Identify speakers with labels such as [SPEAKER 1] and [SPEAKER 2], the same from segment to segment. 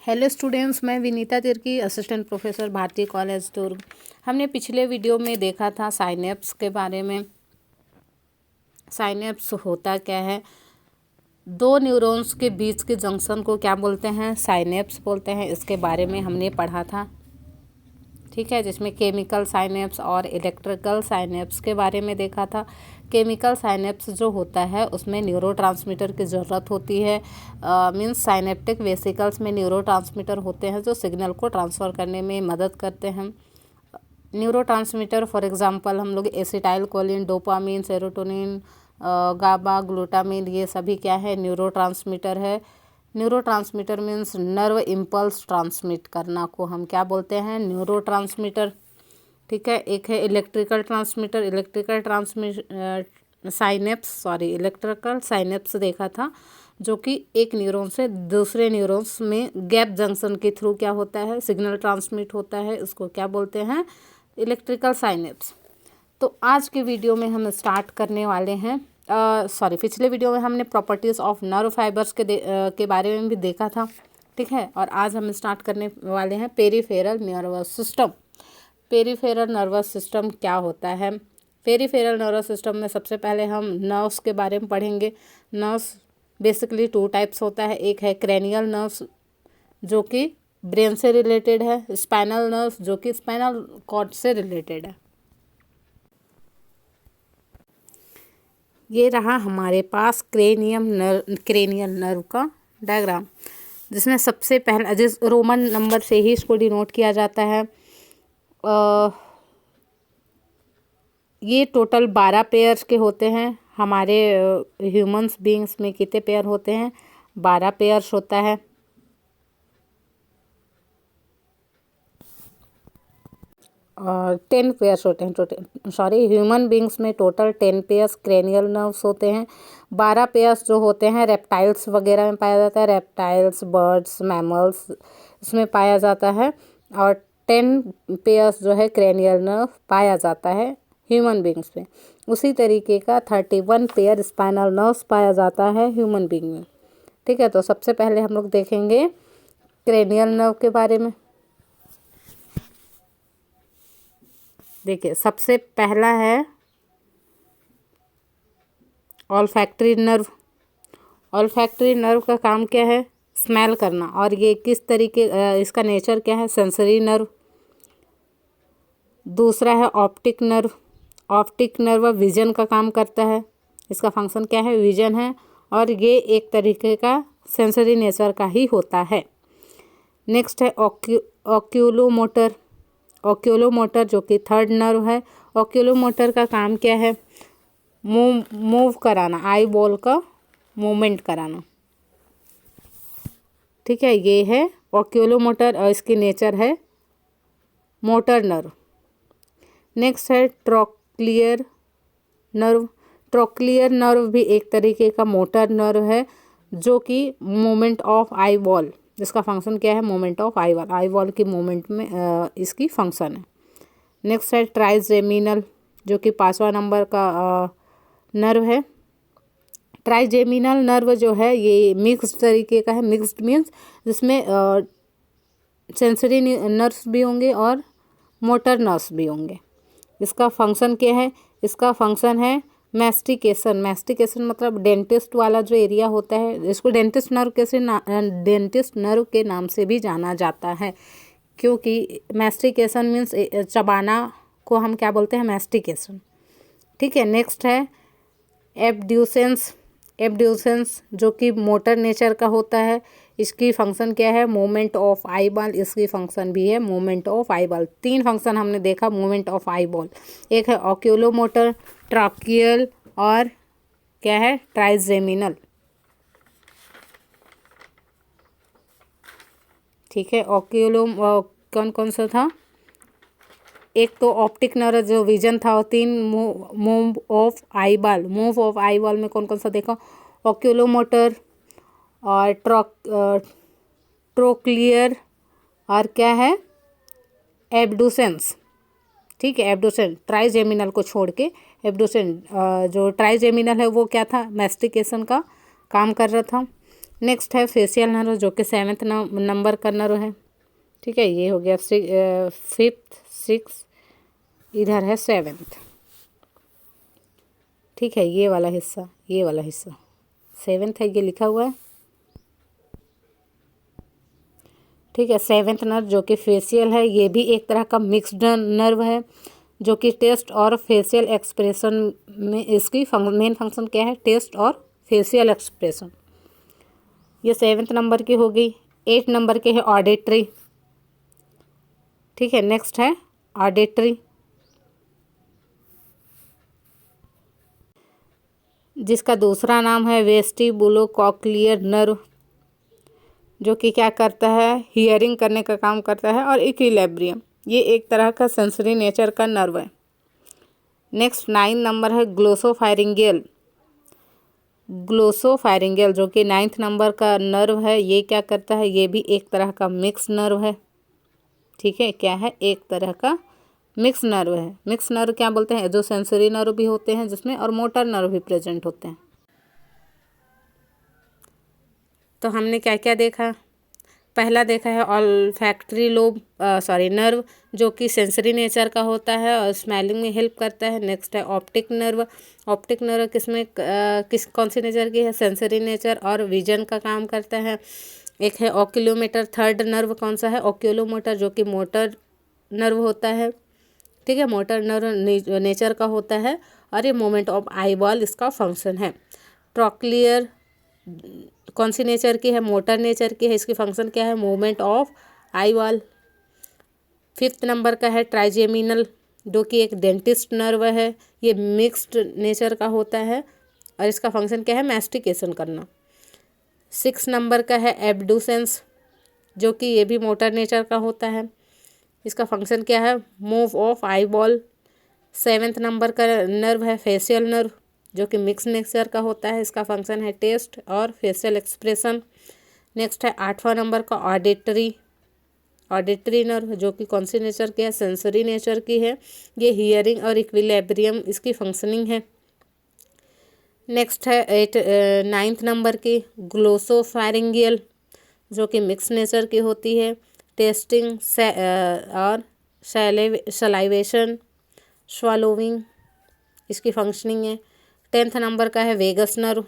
[SPEAKER 1] Hello students, मैं Vinita Tirkey, assistant professor Bharati college Durg. हमने पिछले वीडियो में देखा था साइनेप्स के बारे में। साइनेप्स होता क्या है? दो न्यूरॉन्स के बीच के जंक्शन को क्या बोलते हैं? साइनेप्स बोलते हैं। इसके बारे में हमने पढ़ा था, ठीक है, जिसमें केमिकल साइनेप्स और इलेक्ट्रिकल साइनेप्स के बारे में देखा था। केमिकल साइनेप्स जो होता है उसमें न्यूरोट्रांसमीटर की ज़रूरत होती है। मीन्स साइनेप्टिक वेसिकल्स में न्यूरोट्रांसमीटर होते हैं जो सिग्नल को ट्रांसफ़र करने में मदद करते हैं। न्यूरोट्रांसमीटर फॉर एग्जांपल हम लोग एसिटाइल कोलिन, डोपामिन, सेरोटोनिन, गाबा, ग्लूटामिन, ये सभी क्या है? न्यूरोट्रांसमीटर है। Neurotransmitter means nerve impulse transmit करना को हम क्या बोलते हैं? न्यूरोट्रांसमीटर, ठीक है। एक है इलेक्ट्रिकल ट्रांसमीटर। इलेक्ट्रिकल साइनेप्स देखा था, जो कि एक न्यूरॉन से दूसरे न्यूरॉन्स में गैप जंक्शन के थ्रू क्या होता है? सिग्नल ट्रांसमिट होता है। इसको क्या बोलते हैं? Electrical synapse. तो आज के वीडियो में हम स्टार्ट करने वाले हैं, पिछले वीडियो में हमने प्रॉपर्टीज़ ऑफ नर्व फाइबर्स के बारे में भी देखा था, ठीक है। और आज हम स्टार्ट करने वाले हैं peripheral nervous system. Peripheral nervous system क्या होता है? पेरिफेरल नर्वस सिस्टम में सबसे पहले हम नर्व्स के बारे में पढ़ेंगे। नर्व्स बेसिकली टू टाइप्स होता है। एक है क्रेनियल नर्व्स जो कि ब्रेन से रिलेटेड है, स्पाइनल नर्व्स जो कि स्पाइनल कॉर्ड से रिलेटेड है। ये रहा हमारे पास क्रेनियल नर्व का डायग्राम, जिसमें सबसे पहला जिस रोमन नंबर से ही इसको डिनोट किया जाता है। ये टोटल 12 पेयर्स के होते हैं। हमारे ह्यूमंस बीइंग्स में कितने पेयर होते हैं? 12 पेयर्स होता है। और 10 पेयर्स होते हैं ह्यूमन बींग्स में टोटल 10 पेयर्स क्रेनियल नर्व्स होते हैं। 12 पेयर्स जो होते हैं रेप्टाइल्स वगैरह में पाया जाता है। रेप्टाइल्स, बर्ड्स, मैमल्स इसमें पाया जाता है। और 10 पेयर्स जो है क्रेनियल नर्व पाया जाता है ह्यूमन बींग्स में। उसी तरीके का 31 पेयर स्पाइनल नर्व्स पाया जाता है ह्यूमन बींग में, ठीक है। तो सबसे पहले हम लोग देखेंगे क्रेनियल नर्व के बारे में। देखिए, सबसे पहला है ऑल्फैक्टरी नर्व। ऑल्फैक्टरी नर्व का काम क्या है? स्मेल करना। और ये किस तरीके इसका नेचर क्या है? Sensory nerve. दूसरा है optic nerve. Optic nerve vision का काम करता है। इसका फंक्शन क्या है? विजन है। और ये एक तरीके का सेंसरी नेचर का ही होता है। नेक्स्ट है ऑक्यूलोमोटर। ऑक्यूलोमोटर जो कि थर्ड नर्व है। ऑक्यूलोमोटर का काम क्या है? मूव कराना, आई बॉल का मूवमेंट कराना, ठीक है। ये है ऑक्यूलोमोटर और इसकी नेचर है मोटर नर्व। नेक्स्ट है ट्रोक्लियर नर्व। ट्रोक्लियर नर्व भी एक तरीके का मोटर नर्व है जो कि मूवमेंट ऑफ आई बॉल, जिसका फंक्शन क्या है? Movement of eye ball, eye ball की मूवमेंट में इसकी फंक्शन है। नेक्स्ट है ट्राइजेमिनल जो कि 5वां नंबर का नर्व है। ट्राइजेमिनल नर्व जो है ये मिक्स्ड तरीके का है। मिक्स्ड मीन्स जिसमें सेंसरी नर्व्स भी होंगे और मोटर नर्व्स भी होंगे। इसका फंक्शन क्या है? इसका फंक्शन है मैस्टिकेशन। मैस्टिकेशन मतलब डेंटिस्ट वाला जो एरिया होता है, इसको डेंटिस्ट नर्व के नाम से भी जाना जाता है, क्योंकि मैस्टिकेशन मीन्स चबाना को हम क्या बोलते हैं? मैस्टिकेशन, ठीक है। नेक्स्ट है एब्ड्यूसेंस। एब्ड्यूसेंस जो कि मोटर नेचर का होता है। इसकी फंक्शन क्या है? Movement of eye ball. इसकी फंक्शन भी है movement of eye ball. 3 function हमने देखा मूवमेंट ऑफ आई बॉल। एक है ऑक्यूलोमोटर, ट्राकियल और क्या है? ट्राइजेमिनल, ठीक है। कौन कौन सा था? एक तो ऑप्टिक नर्व जो विजन था, और 3 move of eye ball. Move of eye ball में कौन कौन सा देखा? ऑक्यूलोमोटर और ट्रोक्लियर और क्या है? एब्डुसेंस, ठीक है। एब्डुसेंस, ट्राइजेमिनल को छोड़ के एब्डुसेंस, जो ट्राइजेमिनल है वो क्या था? मैस्टिकेशन का काम कर रहा था। नेक्स्ट है फेशियल नर्व जो कि 7th नंबर का नर्व है। ठीक है, ये हो गया 5th 6, इधर है 7th। ठीक है, ये वाला हिस्सा 7th है, ये लिखा हुआ है। ठीक है, 7th नर्व जो कि फेशियल है, ये भी एक तरह का मिक्स्ड नर्व है जो कि टेस्ट और फेशियल एक्सप्रेशन में इसकी मेन फंक्शन क्या है, टेस्ट और फेशियल एक्सप्रेशन। ये 7th नंबर की हो गई। 8 नंबर के है ऑडिटरी। ठीक है, नेक्स्ट है ऑडिटरी, जिसका दूसरा नाम है वेस्टिबुलोकॉक्लियर नर्व, जो कि क्या करता है, हियरिंग करने का काम करता है, और इक्विलिब्रियम, ये एक तरह का सेंसरी नेचर का नर्व है। नेक्स्ट 9 नंबर है ग्लोसोफायरिंगियल जो कि 9th नंबर का नर्व है। ये क्या करता है, ये भी एक तरह का मिक्स नर्व है। ठीक है, क्या है, एक तरह का मिक्स नर्व है। मिक्स नर्व क्या बोलते हैं, जो सेंसरी नर्व भी होते हैं जिसमें, और मोटर नर्व भी प्रेजेंट होते हैं। तो हमने क्या क्या देखा, पहला देखा है ऑल्फैक्टरी लोब नर्व जो कि सेंसरी नेचर का होता है और स्मेलिंग में हेल्प करता है। नेक्स्ट है ऑप्टिक नर्व। ऑप्टिक नर्व कौन सी नेचर की है, सेंसरी नेचर और विजन का काम करता है। एक है ऑक्यूलोमोटर। थर्ड नर्व कौन सा है, ऑक्यूलोमोटर, जो कि मोटर नर्व होता है। ठीक है, मोटर नर्व नेचर का होता है और ये मूवमेंट ऑफ आई बॉल इसका फंक्शन है। ट्रॉक्लियर कौन सी नेचर की है, मोटर नेचर की है, इसकी फंक्शन क्या है, movement of eye ball. 5th number का है ट्राइजेमिनल, जो कि एक डेंटिस्ट नर्व है। ये मिक्स्ड नेचर का होता है और इसका फंक्शन क्या है, मैस्टिकेशन करना। 6 नंबर का है एब्डुसेंस, जो कि ये भी मोटर नेचर का होता है। इसका फंक्शन क्या है, move of eye ball. 7th number का नर्व है फेशियल नर्व, जो कि मिक्स नेचर का होता है। इसका फंक्शन है टेस्ट और फेशियल एक्सप्रेशन। नेक्स्ट है 8वां नंबर का ऑडिटरी नर्व, जो कि कौन सी नेचर की है, सेंसरी नेचर की है। ये हियरिंग और इक्विलिब्रियम इसकी फंक्शनिंग है। नेक्स्ट है 9th नंबर की ग्लोसोफैरिंगियल, जो कि मिक्स नेचर की होती है। टेस्टिंग और सलाइवेशन, स्वालोविंग इसकी फंक्शनिंग है। 10th नंबर का है वेगस नर्व,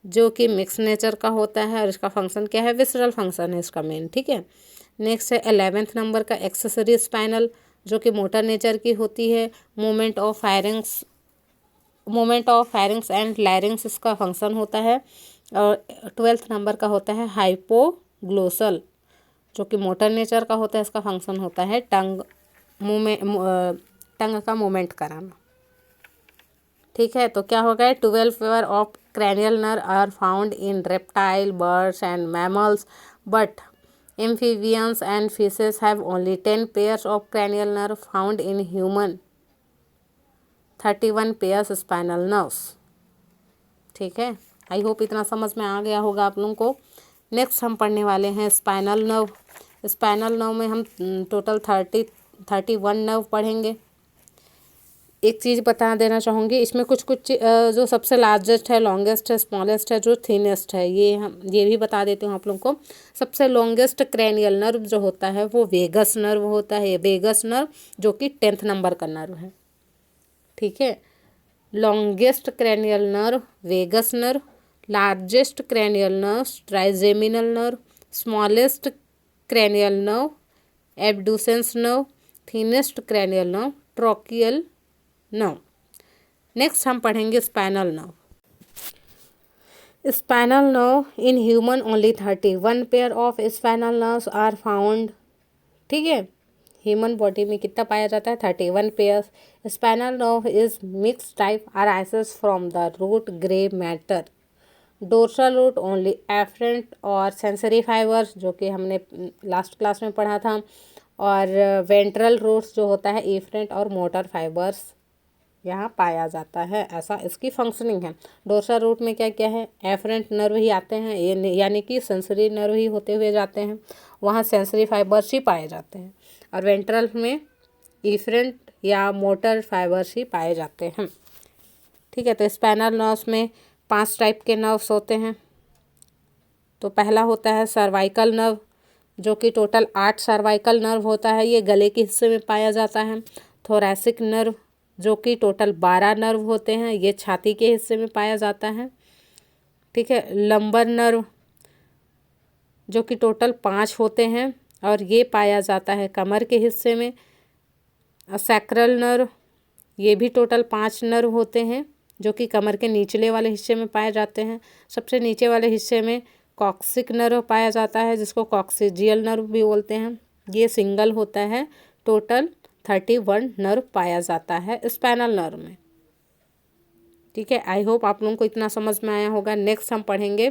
[SPEAKER 1] जो कि मिक्स नेचर का होता है और इसका फंक्शन क्या है, विसरल फंक्शन है इसका मेन। ठीक है, नेक्स्ट है 11th नंबर का एक्सेसरी स्पाइनल, जो कि मोटर नेचर की होती है। मूवमेंट ऑफ फायरिंग्स एंड लैरिंग्स इसका फंक्शन होता है। और 12th नंबर का होता है हाइपोग्लोसल, जो कि मोटर नेचर का होता है। इसका फंक्शन होता है टंग का मूवमेंट कराना। ठीक है, तो क्या हो गया, 12 pair of cranial nerve are found in reptile, birds and mammals, but amphibians and fishes have only 10 pairs of cranial nerve found in human, 31 pairs spinal nerves। ठीक है, आई होप इतना समझ में आ गया होगा आप लोगों को। नेक्स्ट हम पढ़ने वाले हैं स्पाइनल नर्व। स्पाइनल नर्व में हम टोटल 31 नर्व पढ़ेंगे। एक चीज़ बता देना चाहूँगी, इसमें कुछ जो सबसे लार्जेस्ट है, लॉन्गेस्ट है, स्मॉलेस्ट है, जो थिनेस्ट है, ये भी बता देती हूँ आप लोगों को। सबसे लॉन्गेस्ट क्रेनियल नर्व जो होता है वो वेगस नर्व होता है। वेगस नर्व जो कि 10th नंबर का नर्व है। ठीक है, longest cranial nerve vagus nerve, largest cranial nerve trigeminal nerve, smallest cranial nerve abducens nerve, thinnest cranial nerve trochlear nerve. Next हम पढ़ेंगे spinal nerve. Spinal nerve in human only 31 pair of spinal nerves are found. ठीक है, human body में कितना पाया जाता है, 31 pairs. Spinal nerve is mix type arises from the root grey matter. Dorsal root only efferent और sensory fibres, जो कि हमने लास्ट क्लास में पढ़ा था, और वेंट्रल रूट्स जो होता है एफरेंट और मोटर फाइबर्स यहाँ पाया जाता है। ऐसा इसकी फंक्शनिंग है। डोर्सल रूट में क्या क्या है, एफरेंट नर्व ही आते हैं, यानी कि सेंसरी नर्व ही होते हुए जाते हैं, वहाँ सेंसरी फाइबर्स ही पाए जाते हैं। और वेंट्रल में एफरेंट या मोटर फाइबर्स ही पाए जाते हैं। ठीक है, तो स्पाइनल नर्व्स में 5 टाइप के नर्व्स होते हैं। तो पहला होता है सर्वाइकल नर्व, जो कि टोटल 8 सर्वाइकल नर्व होता है, ये गले के हिस्से में पाया जाता है। थोरैसिक नर्व, जो कि टोटल 12 नर्व होते हैं, ये छाती के हिस्से में पाया जाता है। ठीक है। लंबर नर्व, जो कि टोटल 5 होते हैं और ये पाया जाता है कमर के हिस्से में। सैक्रल नर्व, ये भी टोटल 5 नर्व होते हैं, जो कि कमर के निचले वाले हिस्से में पाए जाते हैं। सबसे नीचे वाले हिस्से में कॉक्सिक नर्व पाया जाता है, जिसको कॉक्सिजियल नर्व भी बोलते हैं। ये सिंगल होता है। टोटल 31 नर्व पाया जाता है स्पाइनल नर्व में। ठीक है। आई होप आप लोगों को इतना समझ में आया होगा। नेक्स्ट हम पढ़ेंगे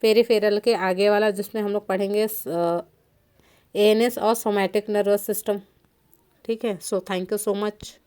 [SPEAKER 1] पेरिफेरल के आगे वाला, जिसमें हम लोग पढ़ेंगे एएनएस और सोमैटिक नर्वस सिस्टम। ठीक है। So thank you so much.